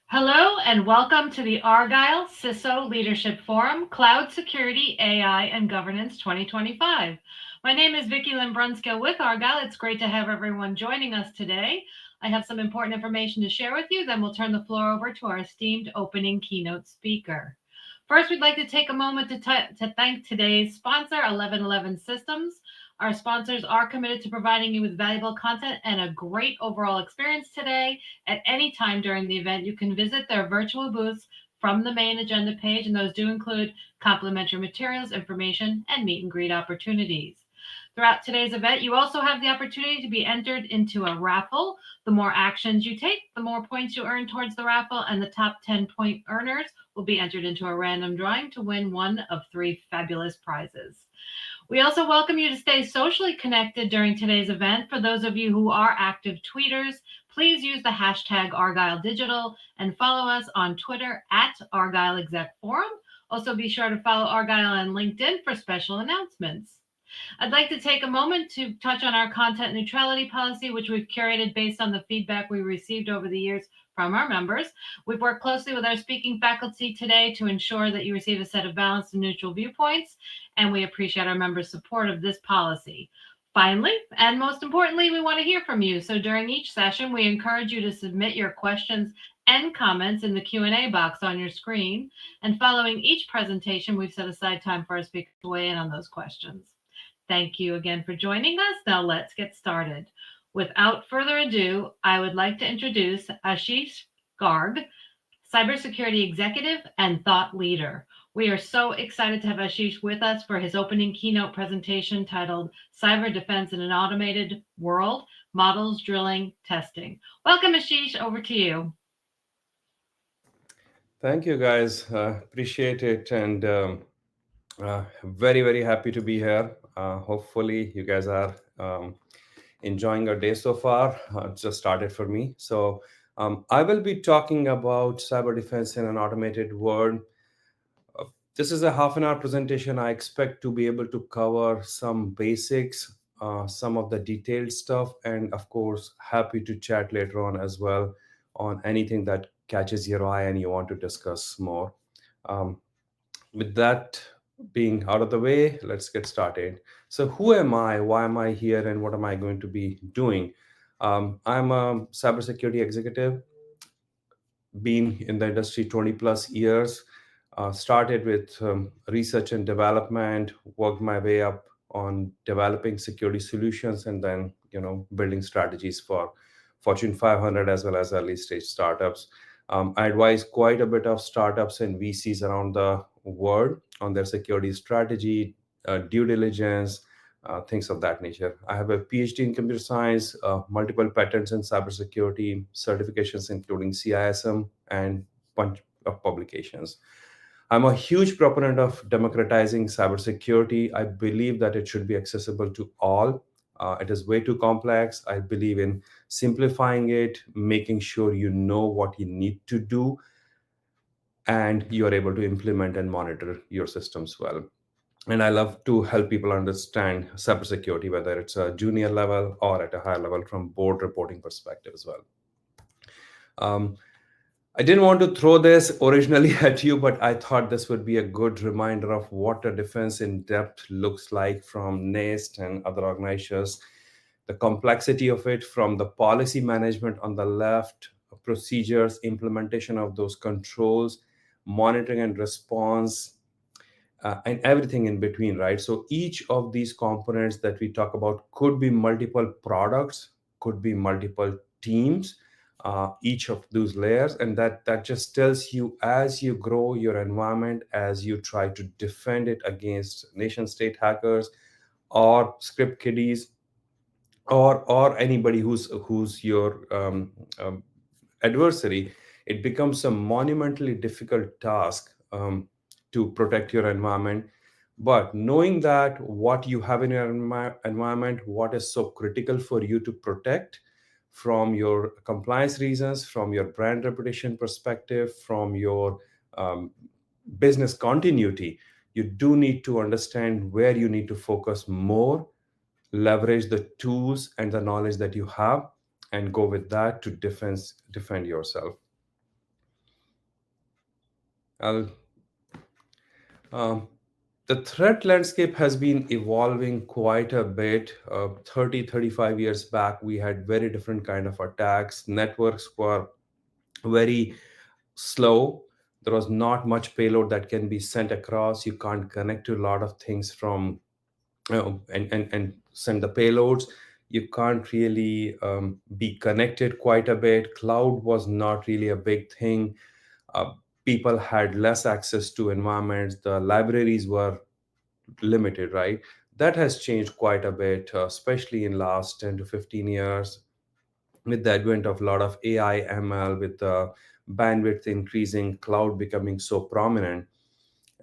Hello and welcome to the Argyle CISO Leadership Forum, Cloud Security, AI, and Governance 2025. My name is Vicki Lynn Brunskill with Argyle. It's great to have everyone joining us today. I have some important information to share with you, then we'll turn the floor over to our esteemed opening keynote speaker. First, we'd like to take a moment to thank today's sponsor, 1111 Systems. Our sponsors are committed to providing you with valuable content and a great overall experience today. At any time during the event, you can visit their virtual booths from the main agenda page, and those do include complimentary materials, information, and meet and greet opportunities. Throughout today's event, you also have the opportunity to be entered into a raffle. The more actions you take, the more points you earn towards the raffle, and the top 10-point earners will be entered into a random drawing to win one of three fabulous prizes. We also welcome you to stay socially connected during today's event. For those of you who are active tweeters, please use the hashtag Argyle Digital and follow us on Twitter at Argyle Exec Forum. Also, be sure to follow Argyle on LinkedIn for special announcements. I'd like to take a moment to touch on our content neutrality policy, which we've curated based on the feedback we received over the years from our members. We've worked closely with our speaking faculty today to ensure that you receive a set of balanced and neutral viewpoints, and we appreciate our members' support of this policy. Finally, and most importantly, we want to hear from you. So during each session, we encourage you to submit your questions and comments in the Q&A box on your screen. And following each presentation, we've set aside time for our speakers to weigh in on those questions. Thank you again for joining us. Now let's get started. Without further ado, I would like to introduce Ashish Garg, cybersecurity executive and thought leader. We are so excited to have Ashish with us for his opening keynote presentation titled Cyber Defense in an Automated World, Models, Drilling, Testing. Welcome, Ashish. Over to you. Thank you, guys. Appreciate it, and very, very happy to be here. Hopefully, you guys are enjoying your day so far. It just started for me. I will be talking about cyber defense in an automated world. This is a half an hour presentation. I expect to be able to cover some basics, some of the detailed stuff, and of course, happy to chat later on as well on anything that catches your eye and you want to discuss more. Um, with that being out of the way, let's get started. So, who am I? Why am I here? And what am I going to be doing? I'm a cybersecurity executive, been in the industry 20 plus years. Started with research and development, worked my way up on developing security solutions, and then building strategies for Fortune 500 as well as early stage startups. I advise quite a bit of startups and VCs around the world on their security strategy, due diligence, things of that nature. I have a PhD in computer science, multiple patents in cybersecurity, certifications including CISM, and bunch of publications. I'm a huge proponent of democratizing cybersecurity. I believe that it should be accessible to all. It is way too complex. I believe in simplifying it, making sure you know what you need to do, and you are able to implement and monitor your systems well. And I love to help people understand cybersecurity, whether it's a junior level or at a higher level from board reporting perspective as well. Um, I didn't want to throw this originally at you, but I thought this would be a good reminder of what a defense in depth looks like from NIST and other organizations, the complexity of it from the policy management on the left, procedures, implementation of those controls, monitoring and response, and everything in between, right? So each of these components that we talk about could be multiple products, could be multiple teams, each of those layers, and that just tells you as you grow your environment, as you try to defend it against nation state hackers or script kiddies or anybody who's your adversary, it becomes a monumentally difficult task to protect your environment. But knowing that what you have in your environment, what is so critical for you to protect from your compliance reasons, from your brand reputation perspective, from your um, business continuity, you do need to understand where you need to focus more, leverage the tools and the knowledge that you have, and go with that to defend yourself. I'll um, the threat landscape has been evolving quite a bit. 30, 35 years back, we had very different kind of attacks. Networks were very slow. There was not much payload that can be sent across. You can't connect to a lot of things from and send the payloads. You can't really be connected quite a bit. Cloud was not really a big thing. uh, People had less access to environments. The libraries were limited, right? That has changed quite a bit, especially in last 10 to 15 years, with the advent of a lot of AI, ML, with the bandwidth increasing, cloud becoming so prominent.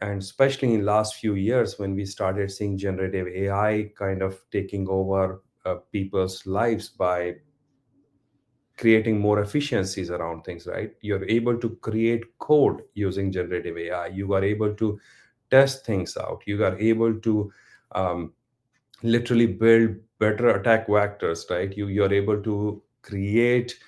And especially in last few years, when we started seeing generative AI kind of taking over people's lives by creating more efficiencies around things, right? You're able to create code using generative AI. You are able to test things out. You are able to um, literally build better attack vectors, right? You're able to create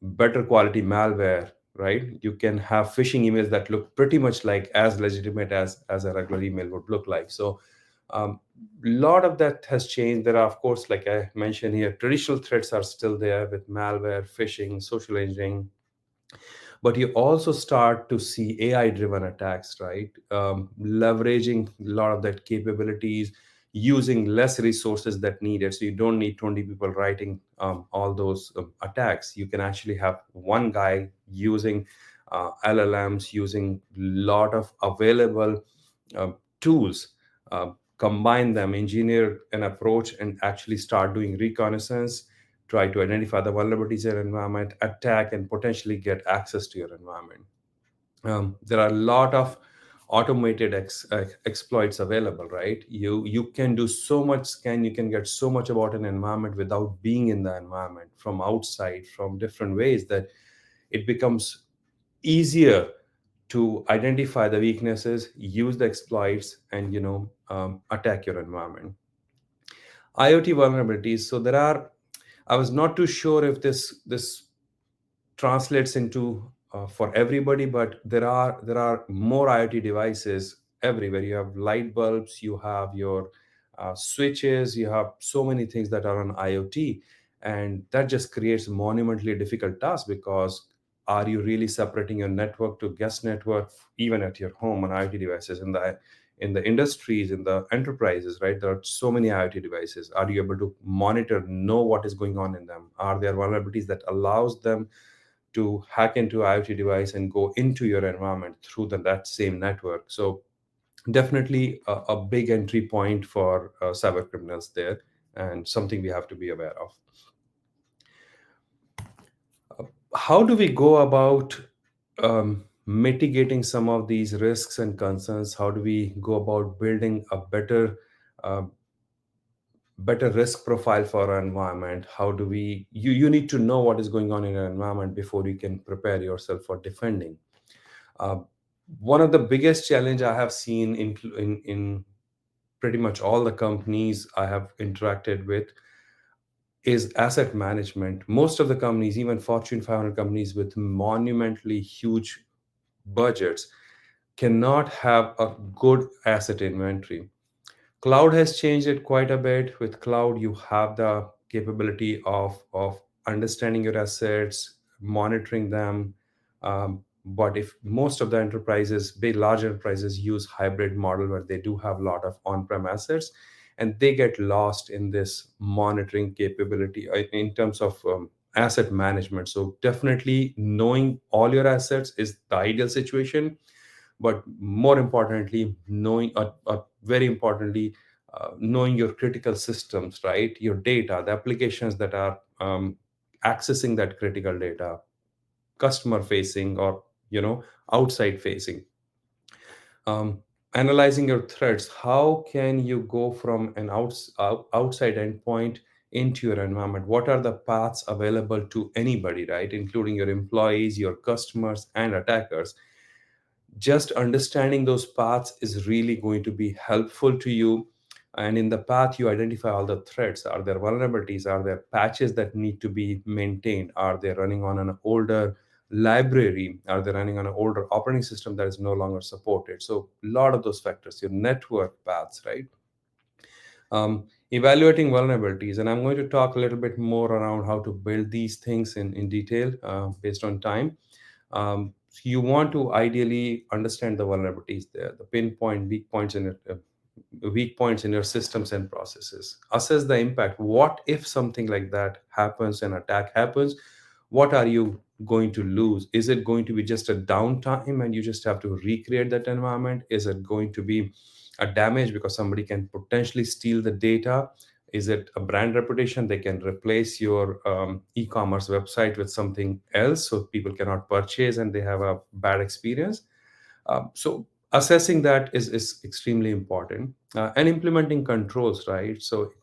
better quality malware, right? You can have phishing emails that look pretty much like as legitimate as a regular email would look like. So a lot of that has changed. There are, of course, like I mentioned here, traditional threats are still there with malware, phishing, social engineering, but you also start to see AI driven attacks, right? Leveraging a lot of that capabilities, using less resources that needed. So you don't need 20 people writing all those attacks. You can actually have one guy using LLMs, using a lot of available tools, combine them, engineer an approach, and actually start doing reconnaissance, try to identify the vulnerabilities in your environment, attack, and potentially get access to your environment. There are a lot of automated exploits available, right? You can do so much scan, you can get so much about an environment without being in the environment, from outside, from different ways, that it becomes easier to identify the weaknesses, use the exploits, and attack your environment. IoT vulnerabilities. So there are. I was not too sure if this translates into for everybody, but there are more IoT devices everywhere. You have light bulbs, you have your switches, you have so many things that are on IoT, and that just creates a monumentally difficult task, because are you really separating your network to guest network, even at your home on IoT devices? In the industries, in the enterprises, right? There are so many IoT devices. Are you able to monitor, know what is going on in them? Are there vulnerabilities that allows them to hack into IoT device and go into your environment through that same network? So definitely a big entry point for cyber criminals there, and something we have to be aware of. How do we go about mitigating some of these risks and concerns? How do we go about building a uh, better risk profile for our environment? How do we you need to know what is going on in your environment before you can prepare yourself for defending. uh, One of the biggest challenge I have seen in pretty much all the companies I have interacted with is asset management. Most of the companies, even Fortune 500 companies with monumentally huge budgets, cannot have a good asset inventory. Cloud has changed it quite a bit. With cloud, you have the capability of understanding your assets, monitoring them. But if most of the enterprises, big large enterprises, use hybrid model where they do have a lot of on-prem assets, and they get lost in this monitoring capability in terms of asset management. So definitely knowing all your assets is the ideal situation, but more importantly, very importantly, knowing your critical systems, right? Your data, the applications that are accessing that critical data, customer facing or outside facing. um, Analyzing your threats. How can you go from an outside endpoint into your environment? What are the paths available to anybody, right, including your employees, your customers, and attackers? Just understanding those paths is really going to be helpful to you. And in the path, you identify all the threats. Are there vulnerabilities? Are there patches that need to be maintained? Are they running on an older library? Are they running on an older operating system that is no longer supported? So a lot of those factors, your network paths, right? Evaluating vulnerabilities, and I'm going to talk a little bit more around how to build these things in detail based on time. So you want to ideally understand the vulnerabilities there, the pinpoint weak points in your systems and processes. Assess the impact. What if something like that happens, an attack happens? What are you going to lose? Is it going to be just a downtime and you just have to recreate that environment? Is it going to be a damage because somebody can potentially steal the data? Is it a brand reputation? They can replace your e-commerce website with something else so people cannot purchase and they have a bad experience. So assessing that is extremely important, and implementing controls, right? So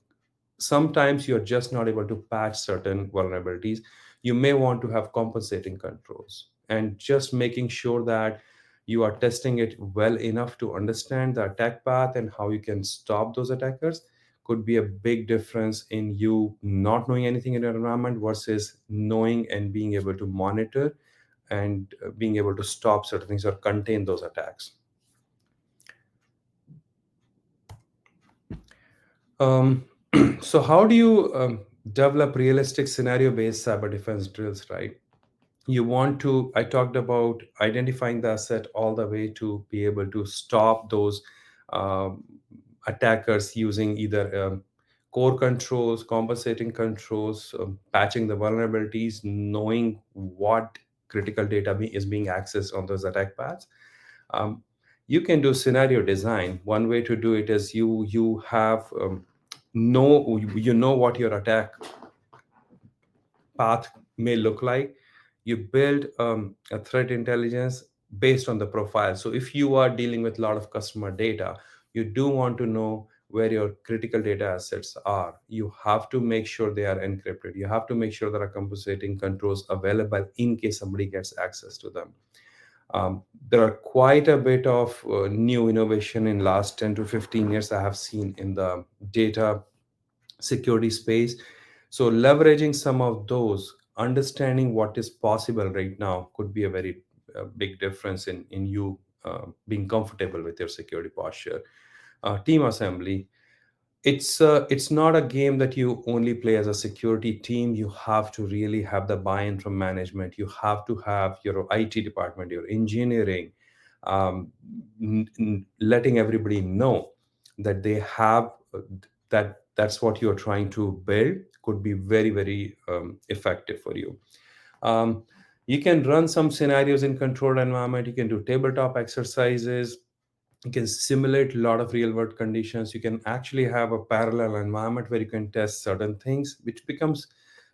sometimes you're just not able to patch certain vulnerabilities. You may want to have compensating controls and just making sure that you are testing it well enough to understand the attack path and how you can stop those attackers. Could be a big difference in you not knowing anything in your environment versus knowing and being able to monitor and being able to stop certain things or contain those attacks. Um, so, how do you develop realistic scenario based cyber defense drills, right? You want to, I talked about identifying the asset all the way to be able to stop those um, attackers using either core controls, compensating controls, patching the vulnerabilities, knowing what critical data is being accessed on those attack paths. um, you can do scenario design. One way to do it is you have know, you know what your attack path may look like. You build a threat intelligence based on the profile. So if you are dealing with a lot of customer data, you do want to know where your critical data assets are. You have to make sure they are encrypted. You have to make sure there are compensating controls available in case somebody gets access to them. There are quite a bit of new innovation in last 10 to 15 years I have seen in the data security space. So leveraging some of those, understanding what is possible right now could be a very big difference in you being comfortable with your security posture. Team assembly, it's not a game that you only play as a security team. You have to really have the buy-in from management. You have to have your IT department, your engineering, um, letting everybody know that they have that's what you're trying to build could be very very effective for you. um, you can run some scenarios in controlled environment. You can do tabletop exercises. You can simulate a lot of real world conditions. You can actually have a parallel environment where you can test certain things, which becomes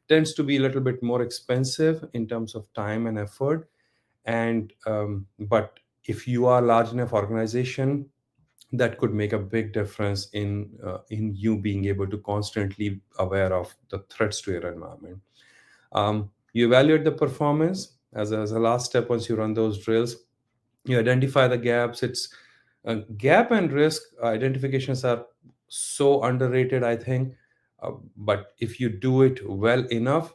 tends to be a little bit more expensive in terms of time and effort. And but if you are a large enough organization, that could make a big difference in you being able to constantly aware of the threats to your environment. You evaluate the performance as a last step. Once you run those drills, you identify the gaps. It's gap and risk identifications are so underrated, I think. But if you do it well enough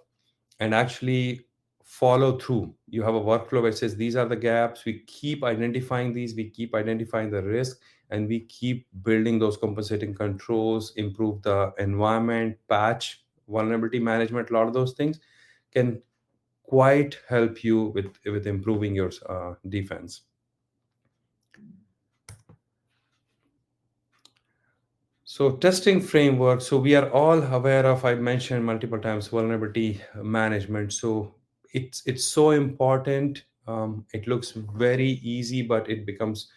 and actually follow through, you have a workflow that says these are the gaps. We keep identifying these, we keep identifying the risk, and we keep building those compensating controls, improve the environment, patch vulnerability management. A lot of those things can quite help you with improving your defense. So testing framework. So we are all aware of, I mentioned multiple times, vulnerability management. So it's so important. It looks very easy, but it becomes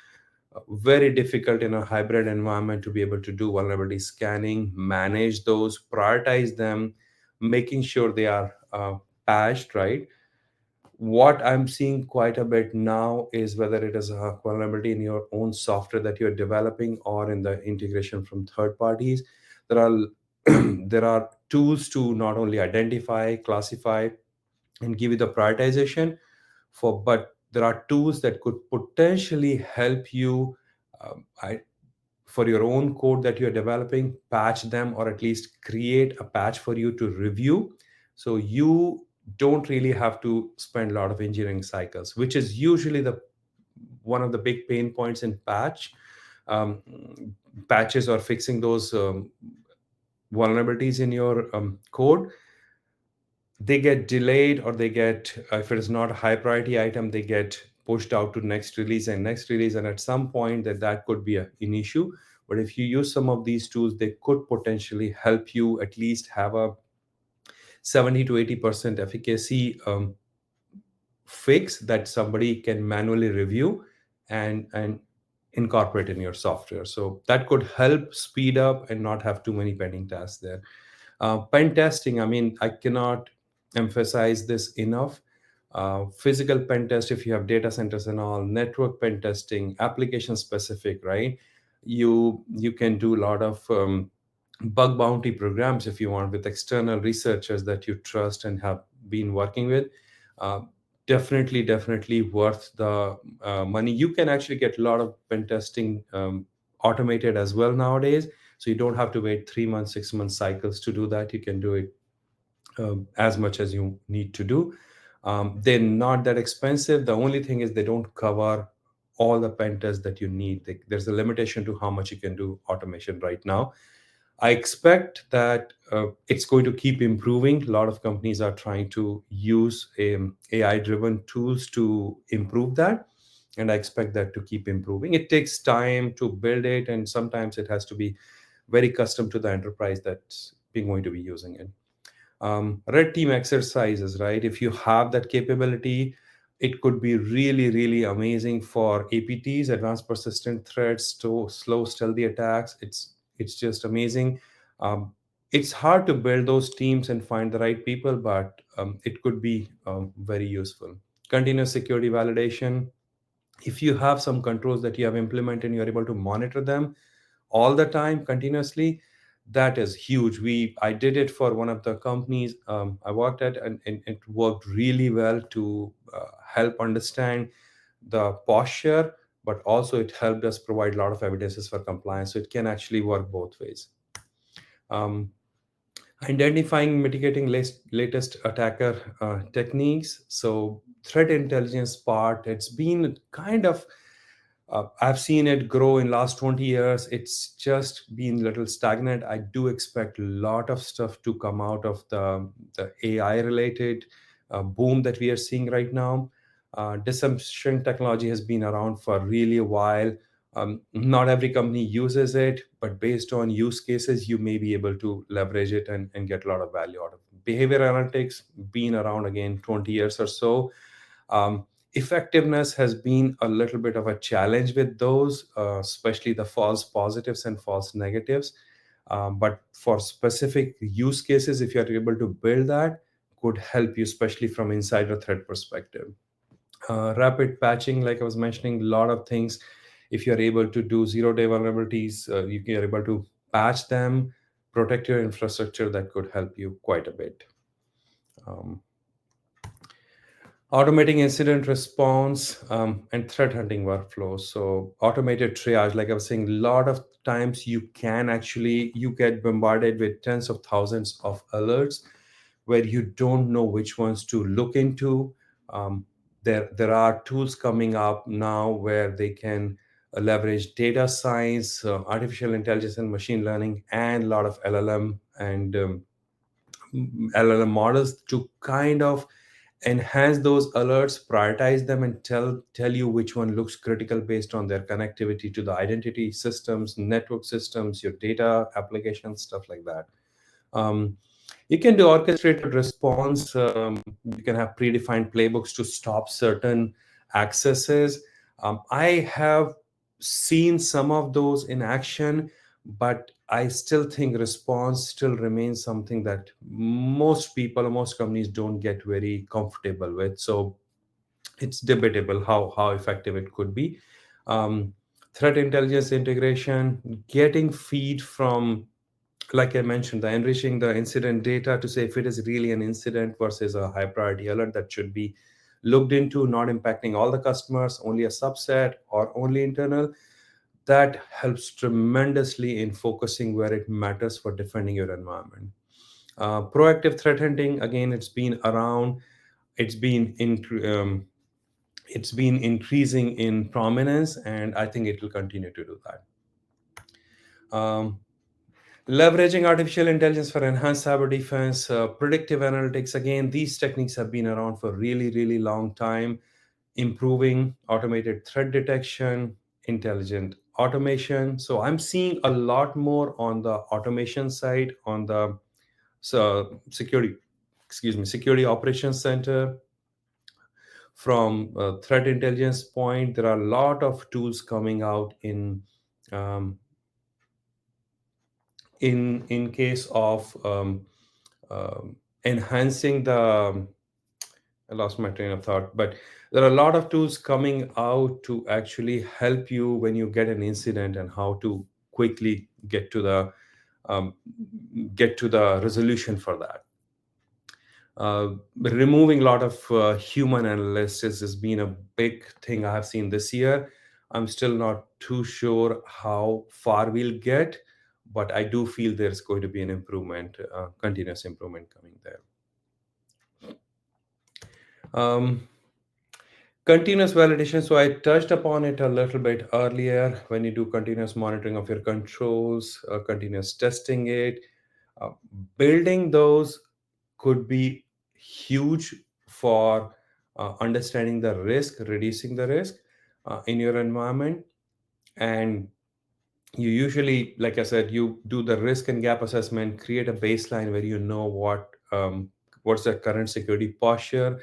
very difficult in a hybrid environment to be able to do vulnerability scanning, manage those, prioritize them, making sure they are patched, right? What I'm seeing quite a bit now is whether it is a vulnerability in your own software that you're developing or in the integration from third parties. There are there are tools to not only identify, classify, and give you the prioritization for, but there are tools that could potentially help you for your own code that you're developing, patch them or at least create a patch for you to review. So you don't really have to spend a lot of engineering cycles, which is usually the one of the big pain points in um, patches or fixing those vulnerabilities in your code. They get delayed, or they get, if it is not a high priority item, they get pushed out to next release and next release, and at some point that could be an issue. But if you use some of these tools, they could potentially help you at least have a 70 to 80% efficacy fix that somebody can manually review and incorporate in your software. So that could help speed up and not have too many pending tasks there. Pen testing, I mean, I cannot emphasize this enough. Physical pen test, if you have data centers and all, network pen testing, application specific, right? You can do a lot of bug bounty programs if you want, with external researchers that you trust and have been working with. Uh, definitely worth the money. You can actually get a lot of pen testing automated as well nowadays, so you don't have to wait 3 months 6 months cycles to do that. You can do it as much as you need to do. They're not that expensive. The only thing is they don't cover all the pen tests that you need. There's a limitation to how much you can do automation right now. I expect that it's going to keep improving. A lot of companies are trying to use AI driven tools to improve that. And I expect that to keep improving. It takes time to build it, and sometimes it has to be very custom to the enterprise that's being going to be using it. Red team exercises, right? If you have that capability, it could be really amazing for APTs, advanced persistent threats, to slow stealthy attacks. It's just amazing. um, it's hard to build those teams and find the right people, but it could be very useful. Continuous security validation, if you have some controls that you have implemented and you're able to monitor them all the time continuously, that is huge. I did it for one of the companies I worked at, and it worked really well to help understand the posture, but also it helped us provide a lot of evidences for compliance. So it can actually work both ways. um, Identifying mitigating latest attacker techniques. So threat intelligence part, it's been kind of I've seen it grow in last 20 years. It's just been a little stagnant. I do expect a lot of stuff to come out of the AI related boom that we are seeing right now. Deception technology has been around for really a while. Not every company uses it, but based on use cases, you may be able to leverage it and get a lot of value out of it. Behavior analytics, been around again 20 years or so. Effectiveness has been a little bit of a challenge with those, especially the false positives and false negatives. But for specific use cases, if you're able to build that, could help you, especially from insider threat perspective. Rapid patching, like I was mentioning, a lot of things. If you're able to do 0-day vulnerabilities, you're able to patch them, protect your infrastructure, that could help you quite a bit. Um, Automating incident response and threat hunting workflows. So automated triage, like I was saying, a lot of times you get bombarded with tens of thousands of alerts where you don't know which ones to look into. um, there are tools coming up now where they can leverage data science, artificial intelligence and machine learning, and a lot of LLM and LLM models to kind of enhance those alerts, prioritize them, and tell you which one looks critical based on their connectivity to the identity systems, network systems, your data applications, stuff like that. um, you can do orchestrated response. You can have predefined playbooks to stop certain accesses. I have seen some of those in action, but I still think response still remains something that most people or most companies don't get very comfortable with. So it's debatable how effective it could be. Um, Threat intelligence integration, getting feed from, like I mentioned, the enriching the incident data to say if it is really an incident versus a high priority alert that should be looked into, not impacting all the customers, only a subset or only internal. That helps tremendously in focusing where it matters for defending your environment. Proactive threat hunting, again, it's been around. It's been in, it's been increasing in prominence, and I think it will continue to do that. Leveraging artificial intelligence for enhanced cyber defense, predictive analytics. Again, these techniques have been around for really, really long time. Improving automated threat detection, intelligent automation. So I'm seeing a lot more on the automation side, on the security, excuse me, security operations center. From a threat intelligence point, there are a lot of tools coming out um, in case of enhancing the, I lost my train of thought, but there are a lot of tools coming out to actually help you when you get an incident and how to quickly um, get to the resolution for that. Removing a lot of human analysts has been a big thing I have seen this year. I'm still not too sure how far we'll get, but I do feel there's going to be an improvement, continuous improvement coming there. Um, Continuous validation. So I touched upon it a little bit earlier. When you do continuous monitoring of your controls, continuous testing it, uh, building those could be huge for understanding the risk, reducing the risk in your environment. And you usually, like I said, you do the risk and gap assessment, create a baseline where you know what's the current security posture.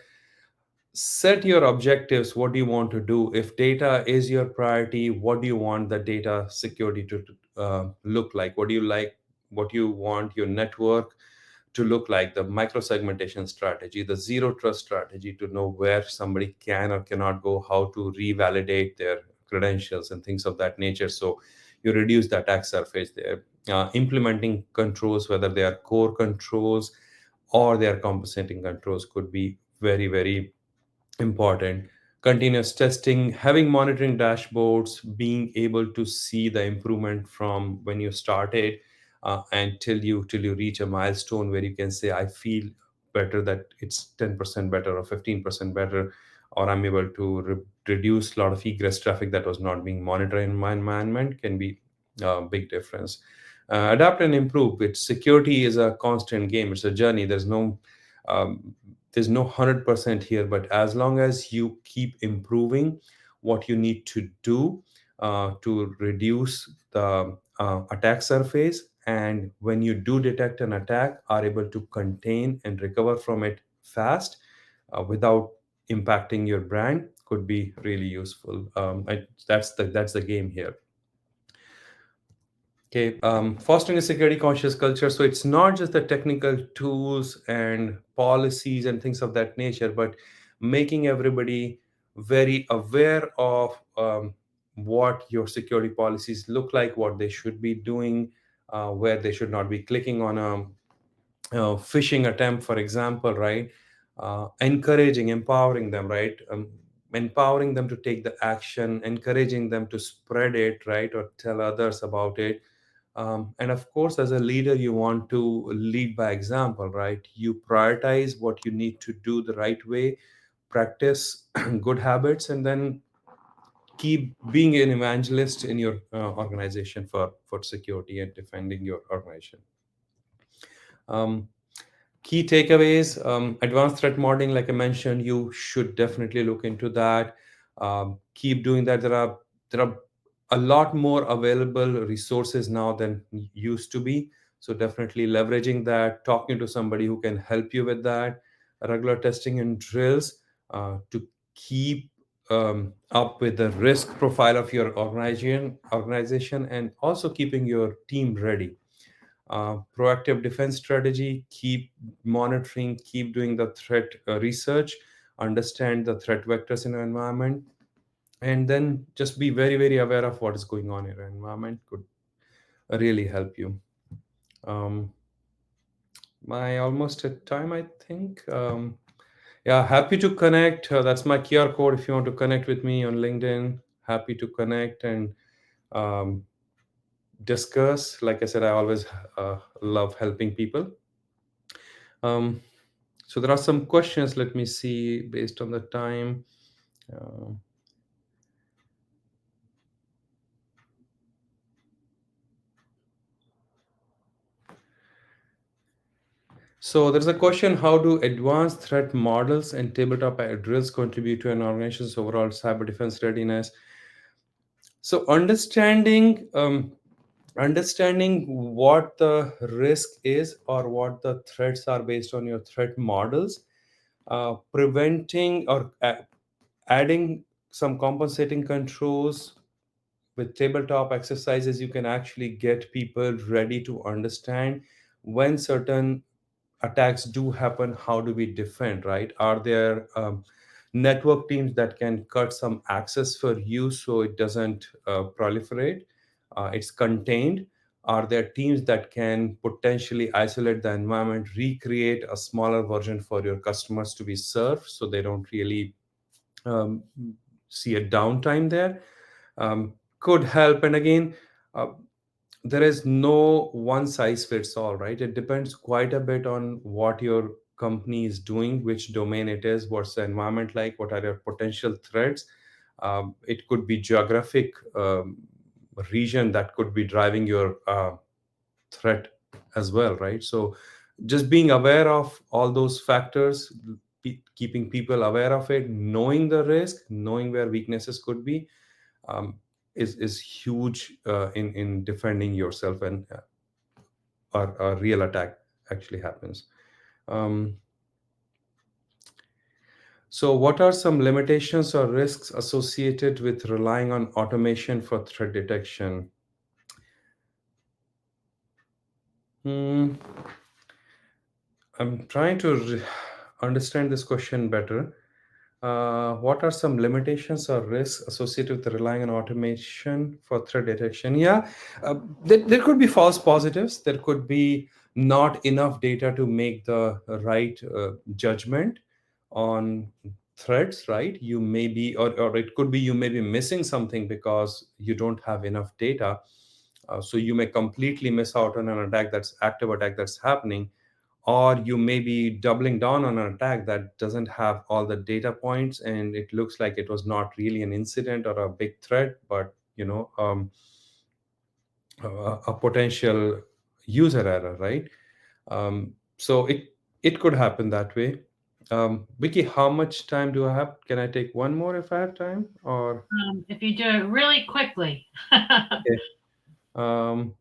Set your objectives. What do you want to do? If data is your priority, what do you want the data security to look like? What do you like? What do you want your network to look like? The micro segmentation strategy, the zero trust strategy, to know where somebody can or cannot go, how to revalidate their credentials and things of that nature. So you reduce the attack surface there. Implementing controls, whether they are core controls or they are compensating controls, could be very, very important. Continuous testing, having monitoring dashboards, being able to see the improvement from when you started and till you reach a milestone where you can say, I feel better, that it's 10% better or 15% better, or I'm able to reduce a lot of egress traffic that was not being monitored in my environment, can be a big difference. Adapt and improve. It's security is a constant game. It's a journey. Um, there's no 100% here, but as long as you keep improving what you need to do to reduce the attack surface, and when you do detect an attack, are able to contain and recover from it fast without impacting your brand, could be really useful. That's the game here. Okay, fostering a security conscious culture. So it's not just the technical tools and policies and things of that nature, but making everybody very aware of what your security policies look like, what they should be doing, where they should not be clicking on a phishing attempt, for example, right? Encouraging, empowering them, right? Empowering them to take the action, encouraging them to spread it, right, or tell others about it. And of course, as a leader, you want to lead by example, right? You prioritize what you need to do the right way, practice good habits, and then keep being an evangelist in your organization for security and defending your organization. Um, Key takeaways: advanced threat modeling, like I mentioned, you should definitely look into that. Keep doing that. There are a lot more available resources now than used to be. So definitely leveraging that, talking to somebody who can help you with that, regular testing and drills to keep up with the risk profile of your organization, and also keeping your team ready. Proactive defense strategy, keep monitoring, keep doing the threat research, understand the threat vectors in your environment, and then just be very, very aware of what is going on in your environment, could really help you. um, my almost at time, I think. Yeah, happy to connect. That's my QR code if you want to connect with me on LinkedIn. Happy to connect and um, discuss. Like I said, I always love helping people. Um, so there are some questions. Let me see based on the time. Uh, so there's a question: how do advanced threat models and tabletop drills contribute to an organization's overall cyber defense readiness? So understanding what the risk is or what the threats are based on your threat models, preventing or adding some compensating controls with tabletop exercises, you can actually get people ready to understand when certain attacks do happen, how do we defend, right? Are there network teams that can cut some access for you so it doesn't proliferate? It's contained. Are there teams that can potentially isolate the environment, recreate a smaller version for your customers to be served so they don't really um, see a downtime there? Could help. And again, uh, there is no one size fits all, right? It depends quite a bit on what your company is doing, which domain it is, what's the environment like, what are your potential threats. It could be geographic region that could be driving your threat as well, right? So just being aware of all those factors, keeping people aware of it, knowing the risk, knowing where weaknesses could be, um, is huge in defending yourself and a real attack actually happens. Um, so, what are some limitations or risks associated with relying on automation for threat detection? Hmm, I'm trying to understand this question better. What are some limitations or risks associated with relying on automation for threat detection? Yeah, there could be false positives. There could be not enough data to make the right judgment on threats, right? You may be, or it could be you may be missing something because you don't have enough data. So you may completely miss out on an attack that's active attack that's happening, or you may be doubling down on an attack that doesn't have all the data points and it looks like it was not really an incident or a big threat, but a potential user error, right? So it could happen that way. Vicky, how much time do I have? Can I take one more if I have time, or If you do it really quickly. okay? um,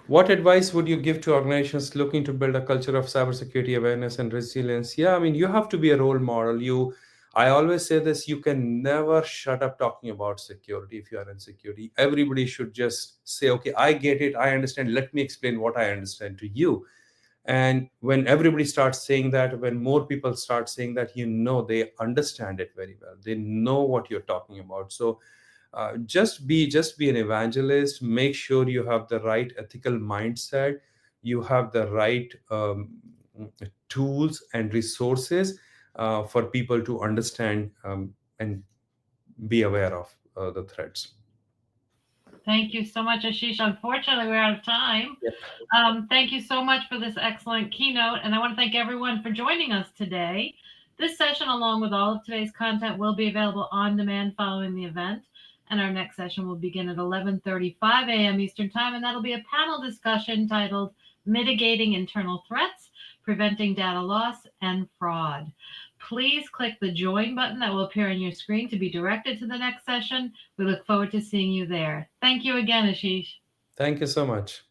What advice would you give to organizations looking to build a culture of cybersecurity awareness and resilience? Yeah, I mean, you have to be a role model. I always say this: you can never shut up talking about security if you are in security. Everybody should just say, "Okay, I get it. I understand. Let me explain what I understand to you." And when everybody starts saying that, when more people start saying that, they understand it very well. They know what you're talking about. So just be an evangelist. Make sure you have the right ethical mindset, you have the right tools and resources for people to understand and be aware of the threats. Thank you so much, Ashish. Unfortunately, we're out of time. Yep. Thank you so much for this excellent keynote, and I want to thank everyone for joining us today. This session, along with all of today's content, will be available on demand following the event, and our next session will begin at 11:35 a.m. Eastern Time, and that'll be a panel discussion titled "Mitigating Internal Threats, Preventing Data Loss and Fraud." Please click the join button that will appear on your screen to be directed to the next session. We look forward to seeing you there. Thank you again, Ashish. Thank you so much.